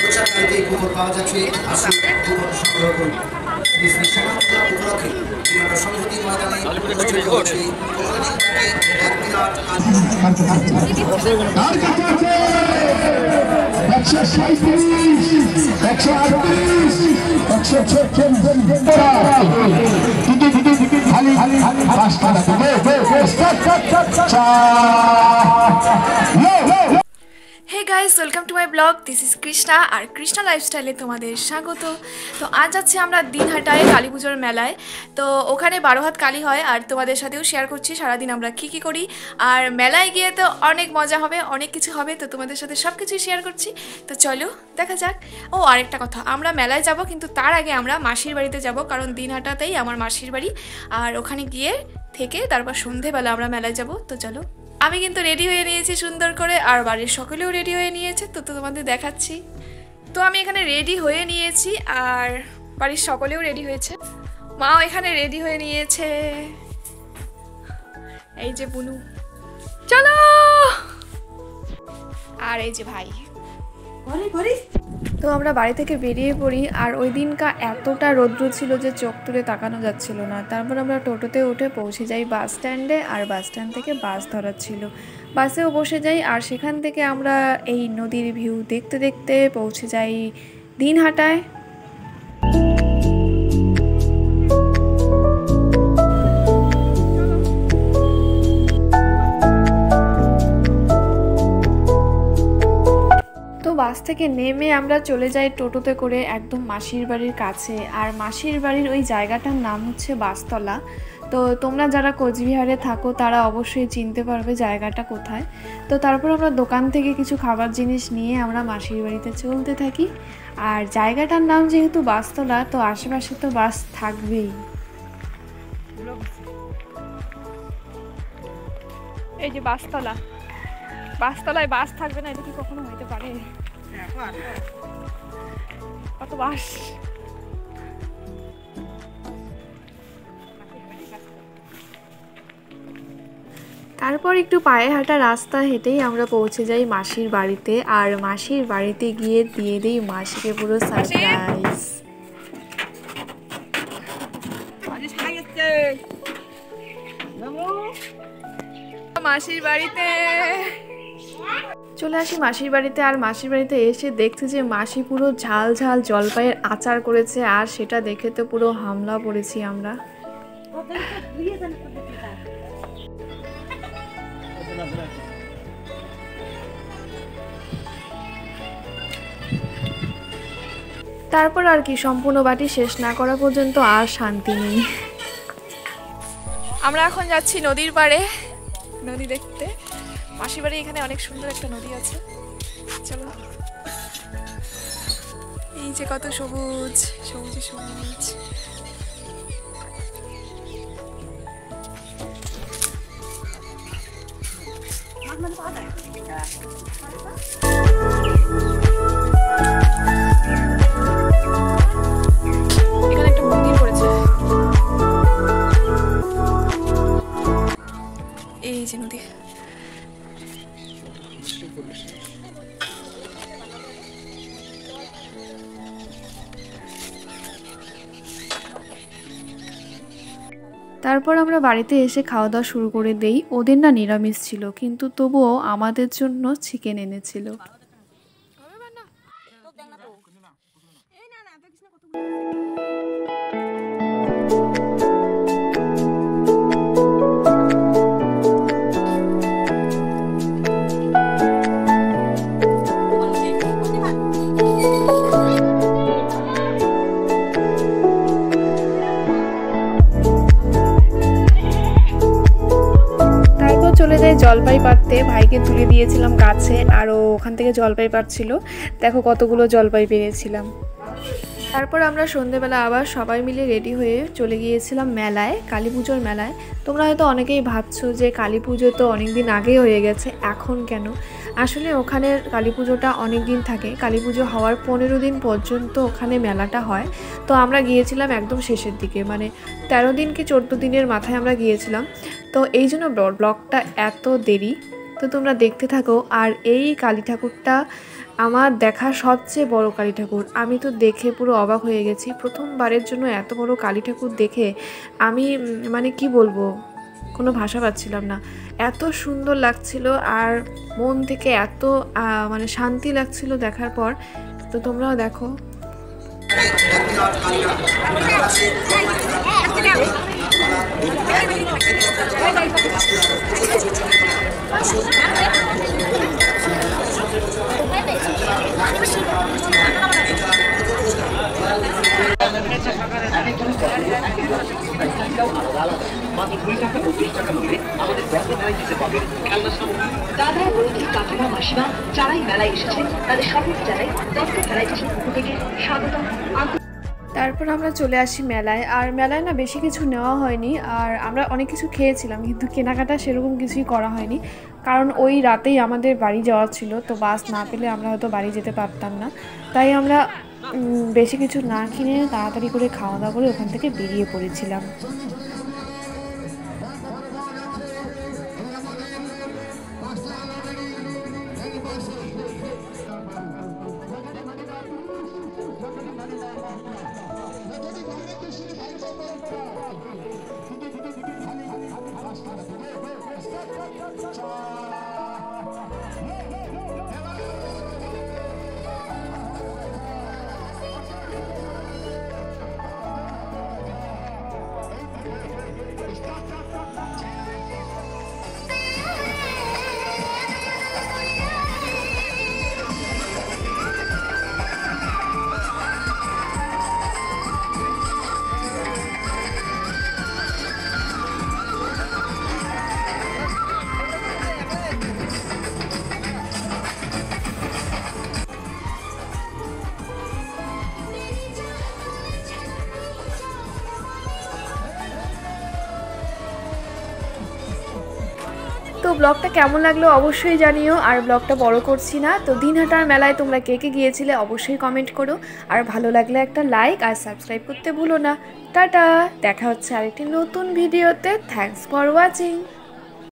প্রচারকারীতে coupon পাওয়া যাচ্ছে, আসুন কুপন সংগ্রহ করুন। বিশ্বকর্মা উপলক্ষে পুরানো সংহতি ময়দানে অনুষ্ঠিত হচ্ছে কল্যাণী এক বিরাট hey guys, welcome to my blog. This is Krishna আর কৃষ্ণা লাইফস্টাইলে তোমাদের স্বাগত। তো আজ যাচ্ছি আমরা দিনহাটায় কালী পুজোর মেলায়। তো ওখানে 12 হাত কালী হয় আর তোমাদের সাথেও শেয়ার করছি সারাদিন আমরা কী করি। আর মেলায় গিয়ে তো অনেক মজা হবে, অনেক কিছু হবে, তো তোমাদের সাথে সব কিছুই শেয়ার করছি। তো চলো দেখা যাক। ও আরেকটা কথা, আমরা মেলায় যাব কিন্তু তার আগে আমরা মাসির বাড়িতে যাব, কারণ দিনহাটাতেই আমার মাসির বাড়ি। আর ওখানে গিয়ে থেকে তারপর সন্ধেবেলা আমরা মেলায় যাব। তো চলো, আমি কিন্তু রেডি হয়ে নিয়েছি সুন্দর করে, আর বাড়ির সকলেও রেডি হয়ে নিয়েছে। তো তোমাদের দেখাচ্ছি। তো আমি এখানে রেডি হয়ে নিয়েছি আর বাড়ির সকলেও রেডি হয়েছে, মাও এখানে রেডি হয়ে নিয়েছে। এই যে বুনু, চলো। আর এই যে ভাই। তো আমরা বাড়ি থেকে বেরিয়ে পড়ি, আর ওই দিনকা এতটা রৌদ্র ছিল যে চোখ তুলে তাকানো যাচ্ছিল না। তারপর আমরা টোটোতে উঠে পৌঁছে যাই বাস স্ট্যান্ডে, আর বাস স্ট্যান্ড থেকে বাস ধরার ছিল, বাসেও বসে যাই। আর সেখান থেকে আমরা এই নদীর ভিউ দেখতে দেখতে পৌঁছে যাই দিনহাটায়। বাস থেকে নেমে আমরা চলে যাই টোটোতে করে একদম মাসির বাড়ির কাছে। আর মাসির বাড়ির ওই জায়গাটার নাম হচ্ছে বাসতলা। তো তোমরা যারা কোচবিহারে থাকো তারা অবশ্যই চিনতে পারবে জায়গাটা কোথায়। তো তারপর আমরা দোকান থেকে কিছু খাবার জিনিস নিয়ে আমরা মাসির বাড়িতে চলতে থাকি। আর জায়গাটার নাম যেহেতু বাসতলা, তো আশেপাশে তো বাস থাকবেই। এই যে বাসতলা, বাসতলায় বাস থাকবে না এটা কি কখনো হইতে পারে? কত বাস। তারপর একটু পায়ে হাঁটা রাস্তা হেঁটেই আমরা পৌঁছে যাই মাসির বাড়িতে। আর মাসির বাড়িতে গিয়ে দিয়ে দিই মাসিকে পুরো সারপ্রাইজ। মাসির বাড়িতে চলে আসি মাসির বাড়িতে। আর মাসির বাড়িতে এসে দেখছি যে মাসি পুরো ঝাল ঝাল জলপাইয়ের আচার করেছে, আর সেটা দেখে তো পুরো হামলা পড়েছি আমরা। তারপর আর কি, সম্পূর্ণ বাটি শেষ না করা পর্যন্ত আর শান্তি নেই। আমরা এখন যাচ্ছি নদীর পাড়ে নদী দেখতে। মাসির বাড়ি এখানে অনেক সুন্দর একটা নদী আছে, চলো। এই যে কত সবুজ, সবুজে সবুজ। এখানে একটা মন্দির করেছে। এই যে নদী। তারপর আমরা বাড়িতে এসে খাওয়া দাওয়া শুরু করে দেই। ওদের না নিরামিষ ছিল, কিন্তু তবুও আমাদের জন্য চিকেন এনেছিল। চলে যাই জলপাই পাড়তে, ভাইকে তুলে দিয়েছিলাম গাছে, আর ওখান থেকে জলপাই পাড়ছিল। দেখো কতগুলো জলপাই পেয়েছিলাম। তারপর আমরা সন্ধেবেলা আবার সবাই মিলে রেডি হয়ে চলে গিয়েছিলাম মেলায়, কালী পুজোর মেলায়। তোমরা হয়তো অনেকেই ভাবছো যে কালী পুজো তো অনেক দিন আগেই হয়ে গেছে, এখন কেন? আসলে ওখানে কালী পুজোটা অনেক দিন থাকে। কালী পুজো হওয়ার 15 দিন পর্যন্ত ওখানে মেলাটা হয়। তো আমরা গিয়েছিলাম একদম শেষের দিকে, মানে 13 দিন কি 14 দিনের মাথায় আমরা গিয়েছিলাম। তো এই জন্য ব্লগটা এত দেরি। তো তোমরা দেখতে থাকো। আর এই কালী ঠাকুরটা আমার দেখা সবচেয়ে বড় কালী ঠাকুর। আমি তো দেখে পুরো অবাক হয়ে গেছি। প্রথমবারের জন্য এত বড় কালী ঠাকুর দেখে আমি মানে কি বলবো, কোনো ভাষা পাচ্ছিলাম না। এত সুন্দর লাগছিল আর মন থেকে এত মানে শান্তি লাগছিল দেখার পর। তো তোমরাও দেখো। দাদা বৌদি কাকিমা মাসিমা যারাই মেলায় এসেছেন তাদের সকলকে জানাই দত্ত ভ্যারাইটির পক্ষ থেকে স্বাগতম। তারপর আমরা চলে আসি মেলায়। আর মেলায় না বেশি কিছু নেওয়া হয়নি, আর আমরা অনেক কিছু খেয়েছিলাম কিন্তু কেনাকাটা সেরকম কিছুই করা হয়নি, কারণ ওই রাতেই আমাদের বাড়ি যাওয়া ছিল। তো বাস না পেলে আমরা হয়তো বাড়ি যেতে পারতাম না, তাই আমরা বেশি কিছু না কিনে তাড়াতাড়ি করে খাওয়া দাওয়া করে ওখান থেকে বেরিয়ে পড়েছিলাম। তো ব্লগটা কেমন লাগলো অবশ্যই জানিও, আর ব্লগটা বড় করছি না। তো দিনহাটার মেলায় তোমরা কে কে গিয়েছিলে অবশ্যই কমেন্ট করো, আর ভালো লাগলে একটা লাইক আর সাবস্ক্রাইব করতে ভুলো না। টাটা, দেখা হচ্ছে আরেকটি নতুন ভিডিওতে। Thanks for watching.